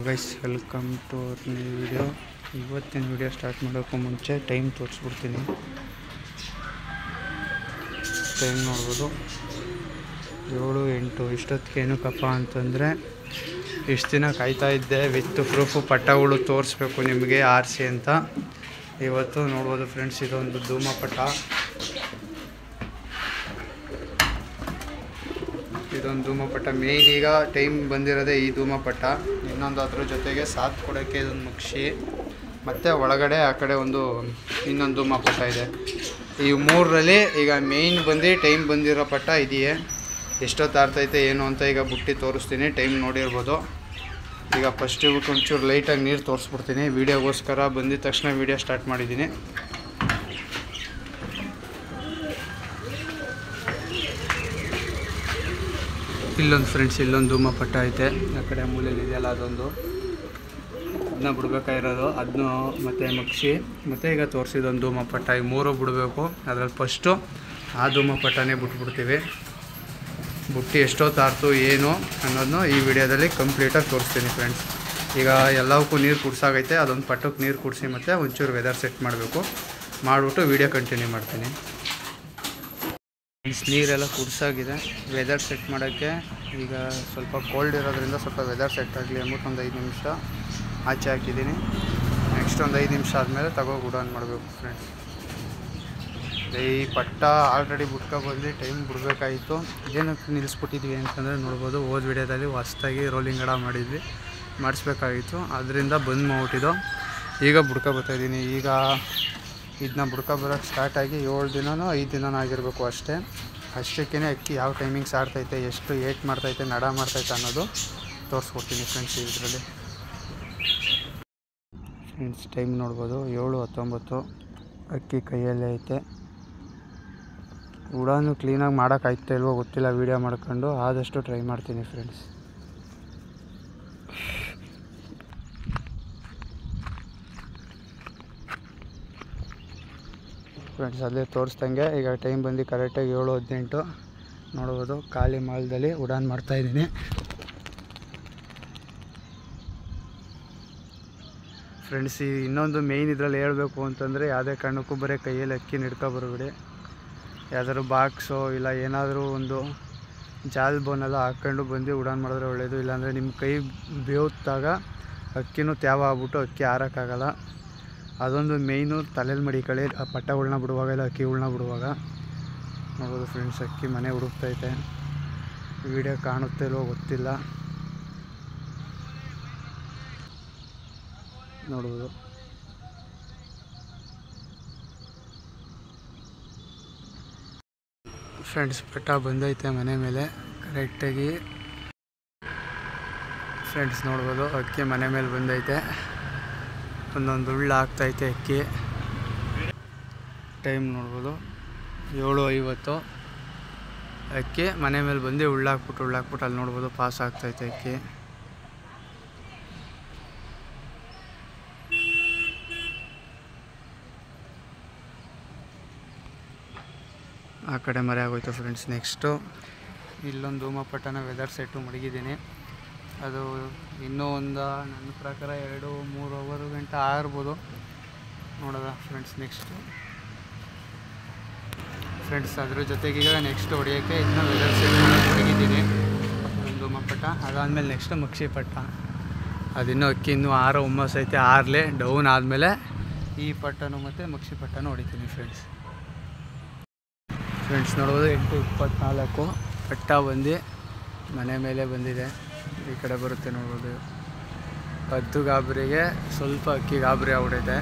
Guys welcome to new video. ಇವತ್ತಿನ video start ಮಾಡೋಕ್ಕೂ ಮುಂಚೆ ಟೈಮ್ ತೋರಿಸ್ಬಿಡ್ತೀನಿ. ಟೈಮ್ ನೋಡ್ಬೋದು 7:08. ಇಷ್ಟೊತ್ತಿಗೆ ಏನಕ್ಕಪ್ಪ ಅಂತಂದರೆ ಇಷ್ಟು ದಿನ ಕಾಯ್ತಾ ಇದ್ದೆ ವಿತ್ ಪ್ರೂಫು ಪಟ್ಟಗಳು ತೋರಿಸ್ಬೇಕು ನಿಮಗೆ ಆರಿಸಿ ಅಂತ. ಇವತ್ತು ನೋಡ್ಬೋದು ಫ್ರೆಂಡ್ಸ್, ಇದೊಂದು ಧೂಮಪಟ. ಇದೊಂದು ಧೂಮಪಟ ಮೇಯ್ನ್ ಈಗ ಟೈಮ್ ಬಂದಿರೋದೇ ಈ ಧೂಮಪಟ. ಇನ್ನೊಂದು ಅದ್ರ ಜೊತೆಗೆ ಸಾಥ್ ಕೊಡೋಕ್ಕೆ ಇದೊಂದು ಮುಕ್ಷಿ, ಮತ್ತು ಒಳಗಡೆ ಆ ಕಡೆ ಇನ್ನೊಂದು ಧೂಮಪಟ ಇದೆ. ಈ ಮೂರರಲ್ಲಿ ಈಗ ಮೇಯ್ನ್ ಬಂದು ಟೈಮ್ ಬಂದಿರೋ ಪಟ ಇದೆಯೇ. ಎಷ್ಟೊತ್ತು ಆರ್ತೈತೆ ಏನು ಅಂತ ಈಗ ಬುಟ್ಟಿ ತೋರಿಸ್ತೀನಿ. ಟೈಮ್ ನೋಡಿರ್ಬೋದು. ಈಗ ಫಸ್ಟ್ ಇವಕ್ಕೆ ಒಂಚೂರು ಲೈಟಾಗಿ ನೀರು ತೋರಿಸ್ಬಿಡ್ತೀನಿ. ವೀಡಿಯೋಗೋಸ್ಕರ ಬಂದಿದ ತಕ್ಷಣ ವೀಡಿಯೋ ಸ್ಟಾರ್ಟ್ ಮಾಡಿದ್ದೀನಿ. ಇಲ್ಲೊಂದು ಫ್ರೆಂಡ್ಸ್, ಇಲ್ಲೊಂದು ಧೂಮಪಟ ಐತೆ. ಆ ಕಡೆ ಮೂಲೆಯಲ್ಲಿ ಇದೆಯಲ್ಲ ಅದೊಂದು, ಅದನ್ನ ಬಿಡ್ಬೇಕಾಗಿರೋದು. ಅದನ್ನು ಮತ್ತು ಮಕ್ಷಿ ಮತ್ತು ಈಗ ತೋರಿಸಿದೊಂದು ಧೂಮಪಟ, ಈ ಮೂರು ಬಿಡಬೇಕು. ಅದರಲ್ಲಿ ಫಸ್ಟು ಆ ಧೂಮಪಟನೇ ಬಿಟ್ಬಿಡ್ತೀವಿ. ಬುಟ್ಟಿ ಎಷ್ಟೊತ್ತು ಆರ್ತು ಏನು ಅನ್ನೋದನ್ನು ಈ ವಿಡಿಯೋದಲ್ಲಿ ಕಂಪ್ಲೀಟಾಗಿ ತೋರಿಸ್ತೀನಿ ಫ್ರೆಂಡ್ಸ್. ಈಗ ಎಲ್ಲವಕ್ಕೂ ನೀರು ಕುಡ್ಸಾಗೈತೆ. ಅದೊಂದು ಪಟ್ಟಕ್ಕೆ ನೀರು ಕುಡಿಸಿ ಮತ್ತು ಒಂಚೂರು ವೆದರ್ ಸೆಟ್ ಮಾಡಬೇಕು. ಮಾಡಿಬಿಟ್ಟು ವೀಡಿಯೋ ಕಂಟಿನ್ಯೂ ಮಾಡ್ತೀನಿ. ನೀರೆಲ್ಲ ಕುಡ್ಸಾಗಿದೆ. ವೆದರ್ ಸೆಟ್ ಮಾಡೋಕ್ಕೆ ಈಗ ಸ್ವಲ್ಪ ಕೋಲ್ಡ್ ಇರೋದ್ರಿಂದ ಸ್ವಲ್ಪ ವೆದರ್ ಸೆಟ್ ಆಗಲಿ ಅಂದ್ಬಿಟ್ಟು ಒಂದು 5 ನಿಮಿಷ ಆಚೆ ಹಾಕಿದ್ದೀನಿ. ನೆಕ್ಸ್ಟ್ ಒಂದು 5 ನಿಮಿಷ ಆದಮೇಲೆ ಗುಡಾನ್ ಮಾಡಬೇಕು ಫ್ರೆಂಡ್ಸ್. ಈ ಪಟ್ಟ ಆಲ್ರೆಡಿ ಬಂದು ಟೈಮ್ ಬಿಡಬೇಕಾಗಿತ್ತು. ಏನಕ್ಕೆ ನಿಲ್ಲಿಸ್ಬಿಟ್ಟಿದ್ವಿ ಅಂತಂದರೆ ನೋಡ್ಬೋದು, ಹೋದ ವಿಡಿಯೋದಲ್ಲಿ ಹೊಸ್ದಾಗಿ ರೋಲಿಂಗ್ ಗಡ ಮಾಡಿಸ್ಬೇಕಾಗಿತ್ತು. ಅದರಿಂದ ಬಂದು ಮಾಡ್ಬಿಟ್ಟಿದ್ದು. ಈಗ ಬರ್ತಾಯಿದ್ದೀನಿ. ಈಗ ಇದನ್ನ ಬರೋಕ್ಕೆ ಸ್ಟಾರ್ಟ್ ಆಗಿ 7 ದಿನನೋ 5 ದಿನನೋ ಆಗಿರಬೇಕು ಅಷ್ಟೇ. ಅಷ್ಟಕ್ಕೇ ಅಕ್ಕಿ ಯಾವ ಟೈಮಿಂಗ್ಸ್ ಆಡ್ತೈತೆ, ಎಷ್ಟು ಏಟ್ ಮಾಡ್ತೈತೆ, ನಡ ಮಾಡ್ತೈತೆ ಅನ್ನೋದು ತೋರಿಸ್ಕೊಡ್ತೀನಿ ಫ್ರೆಂಡ್ಸ್ ಇದರಲ್ಲಿ. ಫ್ರೆಂಡ್ಸ್ ಟೈಮ್ ನೋಡ್ಬೋದು 7:19. ಅಕ್ಕಿ ಕೈಯಲ್ಲೇ ಐತೆ. ಉಡಾನು ಕ್ಲೀನಾಗಿ ಮಾಡೋಕ್ಕಾಯ್ತಾ ಇಲ್ವೋ ಗೊತ್ತಿಲ್ಲ. ವೀಡಿಯೋ ಮಾಡ್ಕೊಂಡು ಆದಷ್ಟು ಟ್ರೈ ಮಾಡ್ತೀನಿ ಫ್ರೆಂಡ್ಸ್. ಅಲ್ಲೇ ತೋರಿಸ್ದಂಗೆ ಈಗ ಟೈಮ್ ಬಂದು ಕರೆಕ್ಟಾಗಿ 7:18 ನೋಡ್ಬೋದು. ಖಾಲಿ ಮಾಲ್ದಲ್ಲಿ ಉಡಾನ್ ಮಾಡ್ತಾಯಿದ್ದೀನಿ ಫ್ರೆಂಡ್ಸ್. ಈ ಇನ್ನೊಂದು ಮೇಯ್ನ್ ಇದರಲ್ಲಿ ಹೇಳಬೇಕು ಅಂತಂದರೆ, ಯಾವುದೇ ಕಾರಣಕ್ಕೂ ಬರೀ ಕೈಯಲ್ಲಿ ಅಕ್ಕಿ ಹಿಡ್ಕೊಬರ್ಬೇಡಿ. ಯಾವ್ದಾದ್ರು ಬಾಕ್ಸೋ ಇಲ್ಲ ಏನಾದರೂ ಒಂದು ಜಾಲ್ ಬೋನೆಲ್ಲ ಹಾಕ್ಕೊಂಡು ಬಂದು ಉಡಾನ್ ಮಾಡಿದ್ರೆ ಒಳ್ಳೆಯದು. ಇಲ್ಲಾಂದರೆ ನಿಮ್ಮ ಕೈ ಬೇವ್ದಾಗ ಅಕ್ಕಿನೂ ತ್ಯಾವ ಆಗ್ಬಿಟ್ಟು ಅಕ್ಕಿ ಆರೋಕ್ಕಾಗಲ್ಲ. ಅದೊಂದು ಮೇಯ್ನು ತಲೆಯಲ್ಲಿ ಮಡಿಕೊಳ್ಳಿ. ಆ ಪಟ್ಟಗಳನ್ನ ಬಿಡುವಾಗ ಇಲ್ಲ ಅಕ್ಕಿಗಳ್ನ ಬಿಡುವಾಗ. ನೋಡ್ಬೋದು ಫ್ರೆಂಡ್ಸ್, ಅಕ್ಕಿ ಮನೆ ಹುಡುಕ್ತೈತೆ. ವಿಡಿಯೋ ಕಾಣುತ್ತೆ ಇಲ್ವೋ ಗೊತ್ತಿಲ್ಲ. ನೋಡ್ಬೋದು ಫ್ರೆಂಡ್ಸ್, ಪಟ್ಟ ಬಂದೈತೆ ಮನೆ ಮೇಲೆ ಕರೆಕ್ಟಾಗಿ. ಫ್ರೆಂಡ್ಸ್ ನೋಡ್ಬೋದು, ಅಕ್ಕಿ ಮನೆ ಮೇಲೆ ಬಂದೈತೆ. ಒಂದೊಂದು ಉಳ್ಳು ಆಗ್ತೈತೆ ಅಕ್ಕಿ. ಟೈಮ್ ನೋಡ್ಬೋದು 7:50. ಅಕ್ಕಿ ಮನೆ ಮೇಲೆ ಬಂದು ಉಳ್ಳಾಕ್ಬಿಟ್ಟು ಅಲ್ಲಿ ನೋಡ್ಬೋದು ಪಾಸ್ ಆಗ್ತೈತೆ ಅಕ್ಕಿ. ಆ ಕಡೆ ಮರೆ ಆಗೋಯ್ತು ಫ್ರೆಂಡ್ಸ್. ನೆಕ್ಸ್ಟು ಇಲ್ಲೊಂದು ಧೂಮಪಟನ ವೆದರ್ ಸೆಟ್ಟು ಮಡಗಿದ್ದೀನಿ. ಅದು ಇನ್ನೂ ನನ್ನ ಪ್ರಕಾರ 2-3 ಅವರ್ ಗಂಟೆ ಆಗಿರ್ಬೋದು. ನೋಡೋದ ಫ್ರೆಂಡ್ಸ್. ನೆಕ್ಸ್ಟು ಫ್ರೆಂಡ್ಸ್ ಅದ್ರ ಜೊತೆಗೀಗ ನೆಕ್ಸ್ಟ್ ಹೊಡಿಯೋಕ್ಕೆ ಇದನ್ನ ವೆದರ್ ಸೆಟ್ ಮಡಗಿದ್ದೀನಿ. ಒಂದು ಧೂಮಪಟ ಅದಾದಮೇಲೆ ನೆಕ್ಸ್ಟ್ ಮಕ್ಷಿ ಪಟ್ಟ. ಅದಿನ್ನೂ ಅಕ್ಕಿ ಇನ್ನೂ ಹುಮ್ಮಸೈತೆ. ಆರಲೆ ಡೌನ್ ಆದಮೇಲೆ ಈ ಪಟ್ಟನು ಮತ್ತು ಮಕ್ಷಿ ಪಟ್ಟನು ಹೊಡಿತೀನಿ ಫ್ರೆಂಡ್ಸ್. ನೋಡ್ಬೋದು 8:24 ಪಟ್ಟ ಬಂದು ಮನೆ ಮೇಲೆ ಬಂದಿದೆ. ಈ ಕಡೆ ಬರುತ್ತೆ ನೋಡ್ಬೋದು. 10 ಗಾಬರಿಗೆ ಸ್ವಲ್ಪ ಅಕ್ಕಿ ಗಾಬರಿ ಆಗ್ಬಿಟ್ಟೈತೆ.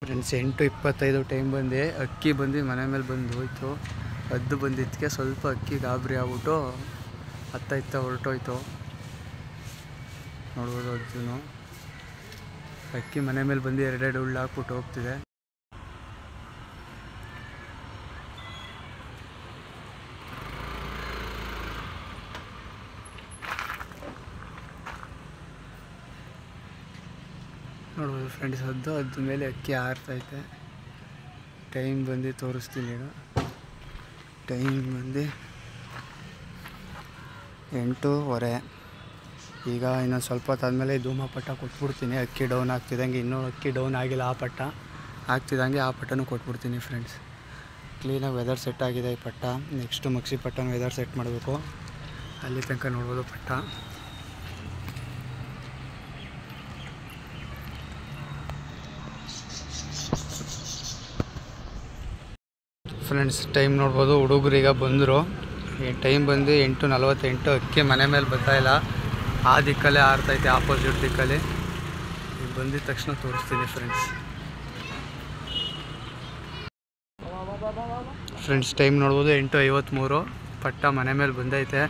ಫ್ರೆಂಡ್ಸ್ 8:25 ಟೈಮ್ ಬಂದು ಅಕ್ಕಿ ಬಂದು ಮನೆ ಮೇಲೆ ಬಂದು ಹೋಯ್ತು. 10 ಬಂದಿದ್ದಕ್ಕೆ ಸ್ವಲ್ಪ ಅಕ್ಕಿ ಗಾಬರಿ ಆಗ್ಬಿಟ್ಟು ಹತ್ತ ಹೊರಟೋಯ್ತು. ನೋಡ್ಬೋದು ಅದನ್ನು ಅಕ್ಕಿ ಮನೆ ಮೇಲೆ ಬಂದು 2 ಉಳ್ಳು ಹಾಕ್ಬಿಟ್ಟು ಹೋಗ್ತಿದೆ. ನೋಡ್ಬೋದು ಫ್ರೆಂಡ್ಸ್, ಅದ್ರ ಮೇಲೆ ಅಕ್ಕಿ ಆರ್ತೈತೆ. ಟೈಮ್ ಬಂದು ತೋರಿಸ್ತೀನಿ ಈಗ. ಟೈಮ್ ಬಂದು 8:15. ಈಗ ಇನ್ನೊಂದು ಸ್ವಲ್ಪ ಹೊತ್ತಾದಮೇಲೆ ಧೂಮ ಪಟ್ಟ ಕೊಟ್ಬಿಡ್ತೀನಿ. ಅಕ್ಕಿ ಡೌನ್ ಆಗ್ತಿದ್ದಂಗೆ, ಇನ್ನೂ ಅಕ್ಕಿ ಡೌನ್ ಆಗಿಲ್ಲ ಆ ಪಟ್ಟ ಆಗ್ತಿದ್ದಂಗೆ ಆ ಪಟ್ಟನೂ ಕೊಟ್ಬಿಡ್ತೀನಿ ಫ್ರೆಂಡ್ಸ್. ಕ್ಲೀನಾಗಿ ವೆದರ್ ಸೆಟ್ ಆಗಿದೆ ಈ ಪಟ್ಟ. ನೆಕ್ಸ್ಟು ಮಕ್ಷಿ ಪಟ್ಟನ ವೆದರ್ ಸೆಟ್ ಮಾಡಬೇಕು. ಅಲ್ಲಿ ತನಕ ನೋಡ್ಬೋದು ಪಟ್ಟ. ಫ್ರೆಂಡ್ಸ್ ಟೈಮ್ ನೋಡ್ಬೋದು. ಹುಡುಗರು ಈಗ ಬಂದರು. ಟೈಮ್ ಬಂದು 8:48. ಅಕ್ಕಿ ಮನೆ ಮೇಲೆ ಬರ್ತಾಯಿಲ್ಲ, ಆ ದಿಕ್ಕಲ್ಲೇ ಆರ್ತೈತೆ, ಆಪೋಸಿಟ್ ದಿಕ್ಕಲ್ಲಿ. ಈಗ ಬಂದಿದ್ದ ತಕ್ಷಣ ತೋರಿಸ್ತೀನಿ ಫ್ರೆಂಡ್ಸ್ ಟೈಮ್ ನೋಡ್ಬೋದು 8:53. ಪಟ್ಟ ಮನೆ ಮೇಲೆ ಬಂದೈತೆ.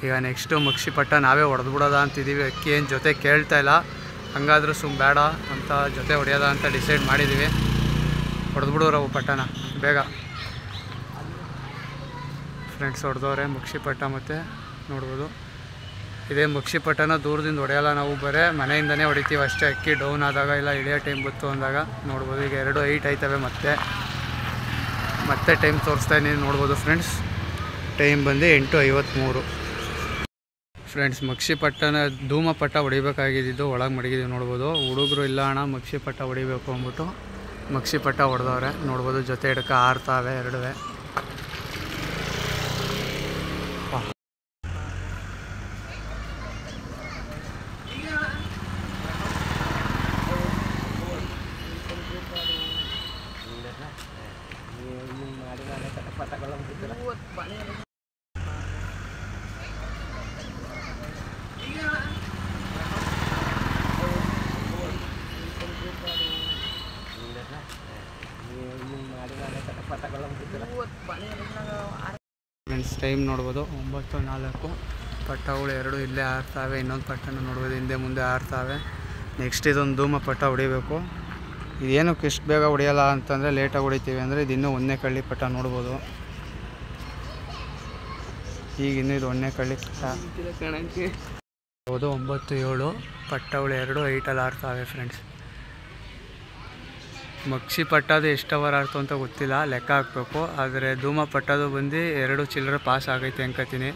ಈಗ ನೆಕ್ಸ್ಟು ಮಕ್ಷಿ ಪಟ್ಟ ನಾವೇ ಹೊಡೆದ್ಬಿಡೋದ ಅಂತಿದ್ದೀವಿ. ಅಕ್ಕಿ ಏನು ಜೊತೆ ಕೇಳ್ತಾಯಿಲ್ಲ, ಹಂಗಾದ್ರೂ ಬೇಡ ಅಂತ ಜೊತೆ ಹೊಡೆಯೋದ ಅಂತ ಡಿಸೈಡ್ ಮಾಡಿದ್ದೀವಿ. ಹೊಡೆದ್ಬಿಡೋರವು ಪಟ್ಟನ ಬೇಗ. ಫ್ರೆಂಡ್ಸ್ ಹೊಡೆದವ್ರೆ ಮಕ್ಷಿ ಪಟ್ಟ. ಮತ್ತು ನೋಡ್ಬೋದು ಇದೇ ಮಕ್ಷಿ ಪಟ್ಟನ ದೂರದಿಂದ ಹೊಡೆಯಲ್ಲ ನಾವು, ಬರೀ ಮನೆಯಿಂದನೇ ಹೊಡಿತೀವಿ ಅಷ್ಟೇ. ಅಕ್ಕಿ ಡೌನ್ ಆದಾಗ ಇಲ್ಲ ಇಳಿಯೋ ಟೈಮ್ ಬಂತು ಅಂದಾಗ ನೋಡ್ಬೋದು. ಈಗ 2:08 ಆಯ್ತವೆ. ಮತ್ತೆ ಟೈಮ್ ತೋರಿಸ್ತಾ ಇದ್ದೀನಿ ನೋಡ್ಬೋದು ಫ್ರೆಂಡ್ಸ್. ಟೈಮ್ ಬಂದು 8:53. ಫ್ರೆಂಡ್ಸ್ ಮಕ್ಷಿ ಪಟ್ಟನ ಧೂಮ ಪಟ್ಟ ಹೊಡಿಬೇಕಾಗಿದ್ದು ಒಳಗೆ ಮಡಗಿದ್ದೀವಿ ನೋಡ್ಬೋದು. ಹುಡುಗರು ಇಲ್ಲ ಅಣ್ಣ ಮಕ್ಷಿ ಪಟ್ಟ ಹೊಡಿಬೇಕು ಅಂದ್ಬಿಟ್ಟು ಮಕ್ಷಿ ಪಟ್ಟ ಹೊಡೆದವ್ರೆ ನೋಡ್ಬೋದು. ಜೊತೆ ಹಿಡ್ಕ ಆರ್ತಾವೆ ಎರಡುವೆ. ಫ್ರೆಂಡ್ಸ್ ಟೈಮ್ ನೋಡ್ಬೋದು 9:04. ಪಟ್ಟಗಳು ಎರಡು ಇಲ್ಲೇ ಆರ್ತಾವೆ. ಇನ್ನೊಂದು ಪಟ್ಟನ ನೋಡ್ಬೋದು ಹಿಂದೆ ಮುಂದೆ ಆರ್ತಾವೆ. ನೆಕ್ಸ್ಟ್ ಇದೊಂದು ಧೂಮ ಪಟ್ಟ ಹೊಡಿಬೇಕು. ಇದೇನಕ್ಕೆ ಇಷ್ಟು ಬೇಗ ಹೊಡೆಯಲ್ಲ ಅಂತಂದರೆ ಲೇಟಾಗಿ ಹೊಡಿತೀವಿ ಅಂದರೆ ಇದು ಇನ್ನೂ 1ನೇ ಕಳ್ಳಿ ಪಟ್ಟ ನೋಡ್ಬೋದು. ಈಗ ಇನ್ನೂ ಇದು 1ನೇ ಕಳ್ಳಿ ಪಟ್ಟ ನೋಡ್ಬೋದು. 9:07. ಪಟ್ಟಗಳು ಎರಡು ಹೈಟಲ್ಲಿ ಆರ್ತಾವೆ ಫ್ರೆಂಡ್ಸ್. ಮಕ್ಷಿ ಪಟ್ಟದು ಎಷ್ಟು ಅವರ್ ಆಡ್ತು ಅಂತ ಗೊತ್ತಿಲ್ಲ, ಲೆಕ್ಕ ಹಾಕಬೇಕು. ಆದರೆ ಧೂಮ ಪಟ್ಟದು ಬಂದು 2 ಚಿಲ್ಲರೆ ಪಾಸ್ ಆಗೈತೆ ಅನ್ಕೋತೀನಿ.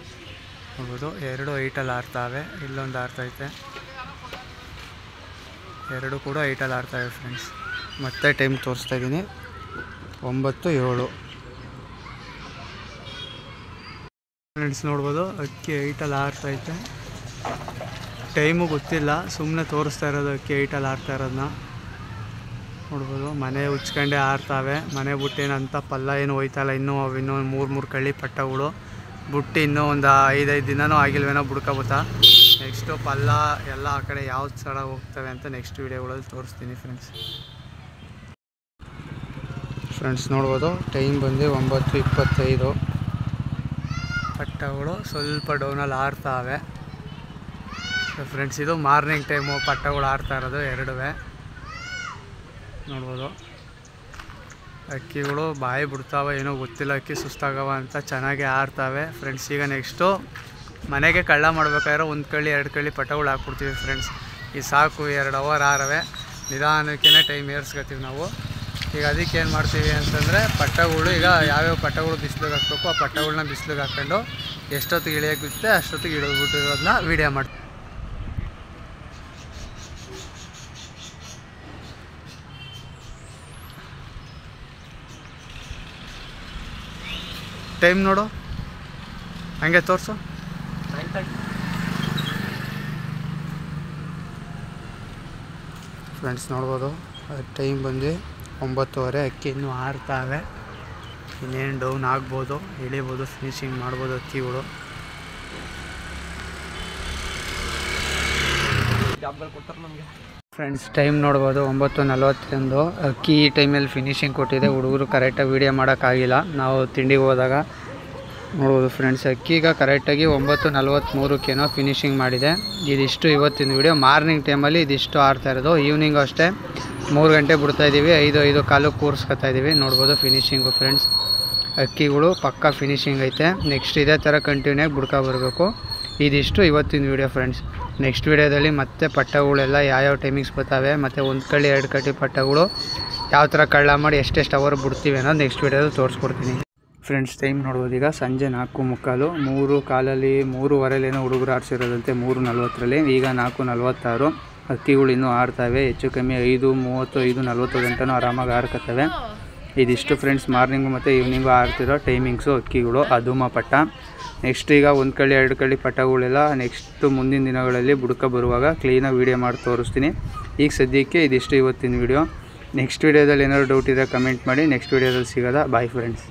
ನೋಡ್ಬೋದು 2:08 ಆಡ್ತಾವೆ. ಇಲ್ಲೊಂದು ಆಡ್ತೈತೆ. 2 ಕೂಡ 8 ಆಡ್ತಾವೆ ಫ್ರೆಂಡ್ಸ್. ಮತ್ತೆ ಟೈಮ್ ತೋರಿಸ್ತಾ ಇದ್ದೀನಿ 9:07. ಫ್ರೆಂಡ್ಸ್ ನೋಡ್ಬೋದು ಅಕ್ಕಿ 8 ಆಡ್ತೈತೆ. ಟೈಮು ಗೊತ್ತಿಲ್ಲ, ಸುಮ್ಮನೆ ತೋರಿಸ್ತಾ ಇರೋದು ಅಕ್ಕಿ 8 ಆಡ್ತಾ ಇರೋದನ್ನ ನೋಡ್ಬೋದು. ಮನೆ ಉಚ್ಕೊಂಡೆ ಆರ್ತಾವೆ. ಮನೆ ಬುಟ್ಟೇನಂತ ಪಲ್ಲ ಏನು ಹೋಯ್ತಲ್ಲ. ಇನ್ನೂ 3 ಕಳ್ಳಿ ಪಟ್ಟಗಳು ಬುಟ್ಟಿ ಇನ್ನೂ ಒಂದು 5 ದಿನವೂ ಆಗಿಲ್ವೇನೋ ಬುಡ್ಕೊಬತ್ತಾ. ನೆಕ್ಸ್ಟು ಪಲ್ಲ ಎಲ್ಲ ಆ ಕಡೆ ಯಾವ್ದು ಸಲ ಹೋಗ್ತವೆ ಅಂತ ನೆಕ್ಸ್ಟ್ ವೀಡಿಯೋಗಳಲ್ಲಿ ತೋರಿಸ್ತೀನಿ ಫ್ರೆಂಡ್ಸ್ ನೋಡ್ಬೋದು. ಟೈಮ್ ಬಂದು 9:25. ಪಟ್ಟಗಳು ಸ್ವಲ್ಪ ಡೌನಲ್ಲಿ ಆಡ್ತಾವೆ ಫ್ರೆಂಡ್ಸ್. ಇದು ಮಾರ್ನಿಂಗ್ ಟೈಮು ಪಟ್ಟಗಳು ಆಡ್ತಾ ಇರೋದು ಎರಡುವೆ ನೋಡ್ಬೋದು. ಅಕ್ಕಿಗಳು ಬಾಯಿ ಬಿಡ್ತಾವೆ, ಏನೋ ಗೊತ್ತಿಲ್ಲ, ಅಕ್ಕಿ ಸುಸ್ತಾಗವ ಅಂತ ಚೆನ್ನಾಗಿ ಆಡ್ತಾವೆ ಫ್ರೆಂಡ್ಸ್. ಈಗ ನೆಕ್ಸ್ಟು ಮನೆಗೆ ಕಳ್ಳ ಮಾಡ್ಬೇಕಾದ್ರೆ 1 ಕಳ್ಳಿ 2 ಕಳ್ಳಿ ಪಟ್ಟಗಳು ಹಾಕ್ಬಿಡ್ತೀವಿ ಫ್ರೆಂಡ್ಸ್. ಈ ಸಾಕು 2 ಅವರ್ ಆರವೆ, ನಿಧಾನಕ್ಕೇ ಟೈಮ್ ಏರ್ಸ್ಕೊತೀವಿ ನಾವು. ಈಗ ಅದಕ್ಕೆ ಏನು ಮಾಡ್ತೀವಿ ಅಂತಂದರೆ ಪಟ್ಟಗಳು ಈಗ ಯಾವ್ಯಾವ ಪಟ್ಟಗಳು ಬಿಸಿಲಿಗೆ ಹಾಕಬೇಕು ಆ ಪಟ್ಟಗಳನ್ನ ಬಿಸಿಲಿಗೆ ಹಾಕ್ಕೊಂಡು ಎಷ್ಟೊತ್ತಿಗೆ ಇಳಿಯೋಕ್ಕೆ ಅಷ್ಟೊತ್ತಿಗೆ ಇಳಿದ್ಬಿಟ್ಟಿರೋದನ್ನ ವೀಡಿಯೋ ಮಾಡ್ತೀವಿ. ಟೈಮ್ ನೋಡು, ಹಂಗೆ ತೋರಿಸು. 9:30 ಫ್ರೆಂಡ್ಸ್ ನೋಡ್ಬೋದು. ಟೈಮ್ ಬಂದು 9:30. ಅಕ್ಕಿ ಇನ್ನೂ ಆರ್ತಾವೆ. ಇನ್ನೇನು ಡೌನ್ ಆಗ್ಬೋದು, ಇಳಿಬೋದು, ಫಿನಿಶಿಂಗ್ ಮಾಡ್ಬೋದು ಅಕ್ಕಿಗಳು. ಫ್ರೆಂಡ್ಸ್ ಟೈಮ್ ನೋಡ್ಬೋದು 9:41. ಅಕ್ಕಿ ಈ ಟೈಮಲ್ಲಿ ಫಿನಿಶಿಂಗ್ ಕೊಟ್ಟಿದೆ. ಹುಡುಗರು ಕರೆಕ್ಟಾಗಿ ವೀಡಿಯೋ ಮಾಡೋಕ್ಕಾಗಿಲ್ಲ, ನಾವು ತಿಂಡಿಗೆ ಹೋದಾಗ ನೋಡ್ಬೋದು ಫ್ರೆಂಡ್ಸ್. ಅಕ್ಕಿ ಈಗ ಕರೆಕ್ಟಾಗಿ 9:43 ಫಿನಿಶಿಂಗ್ ಮಾಡಿದೆ. ಇದಿಷ್ಟು ಇವತ್ತಿನ ವೀಡಿಯೋ. ಮಾರ್ನಿಂಗ್ ಟೈಮಲ್ಲಿ ಇದಿಷ್ಟು ಆಡ್ತಾ ಇರೋದು. ಈವ್ನಿಂಗು ಅಷ್ಟೇ 3 ಗಂಟೆ ಬಿಡ್ತಾಯಿದ್ದೀವಿ. 5 ಕಾಲು ಕೂರಿಸ್ಕೊತಾ ಇದ್ದೀವಿ ನೋಡ್ಬೋದು ಫಿನಿಶಿಂಗು ಫ್ರೆಂಡ್ಸ್. ಅಕ್ಕಿಗಳು ಪಕ್ಕಾ ಫಿನಿಶಿಂಗ್ ಐತೆ. ನೆಕ್ಸ್ಟ್ ಇದೇ ಥರ ಕಂಟಿನ್ಯೂ ಆಗಿ ಬಿಡ್ಕೊ ಬರಬೇಕು. ಇದಿಷ್ಟು ಇವತ್ತಿನ ವೀಡಿಯೋ ಫ್ರೆಂಡ್ಸ್. ನೆಕ್ಸ್ಟ್ ವೀಡಿಯೋದಲ್ಲಿ ಮತ್ತೆ ಪಟ್ಟಗಳೆಲ್ಲ ಯಾವ್ಯಾವ ಟೈಮಿಂಗ್ಸ್ ಬರ್ತವೆ, ಮತ್ತು 1 ಕಳ್ಳಿ 2 ಕಳ್ಳಿ ಪಟ್ಟಗಳು ಯಾವ ಥರ ಕಳ್ಳ ಮಾಡಿ ಎಷ್ಟೆಷ್ಟು ಅವರ್ ಬಿಡ್ತೀವಿ ಅನ್ನೋದು ನೆಕ್ಸ್ಟ್ ವೀಡಿಯೋದಲ್ಲಿ ತೋರಿಸ್ಕೊಡ್ತೀನಿ. ಫ್ರೆಂಡ್ಸ್ ಟೈಮ್ ನೋಡ್ಬೋದು, ಈಗ ಸಂಜೆ 4:45, 3 ಕಾಲಲ್ಲಿ 3:15 ಹುಡುಗರು ಆರಿಸಿರೋದಂತೆ 3:40 ಈಗ 4:46. ಹಕ್ಕಿಗಳು ಇನ್ನೂ ಆಡ್ತವೆ, ಹೆಚ್ಚು ಕಮ್ಮಿ 5:30, 5:40 ಗಂಟನೂ ಆರಾಮಾಗಿ ಆಡ್ಕತ್ತವೆ. ಇದಿಷ್ಟು ಫ್ರೆಂಡ್ಸ್ ಮಾರ್ನಿಂಗು ಮತ್ತು ಈವ್ನಿಂಗು ಆಡ್ತಿರೋ ಟೈಮಿಂಗ್ಸು ಹಕ್ಕಿಗಳು ಅಧೂಮ ಪಟ್ಟ. ನೆಕ್ಸ್ಟ್ ಈಗ 1 ಕಳ್ಳಿ 2 ಕಳ್ಳಿ ಪಟ್ಟಗಳೆಲ್ಲ ನೆಕ್ಸ್ಟ್ ಮುಂದಿನ ದಿನಗಳಲ್ಲಿ ಬುಡಕ ಬರುವಾಗ ಕ್ಲೀನಾಗಿ ವೀಡಿಯೋ ಮಾಡಿ ತೋರಿಸ್ತೀನಿ. ಈಗ ಸದ್ಯಕ್ಕೆ ಇದಿಷ್ಟು ಇವತ್ತಿನ ವೀಡಿಯೋ. ನೆಕ್ಸ್ಟ್ ವೀಡಿಯೋದಲ್ಲಿ ಏನಾದರೂ ಡೌಟ್ ಇದ್ದರೆ ಕಮೆಂಟ್ ಮಾಡಿ. ನೆಕ್ಸ್ಟ್ ವೀಡಿಯೋದಲ್ಲಿ ಸಿಗೋದಾ. Bye friends.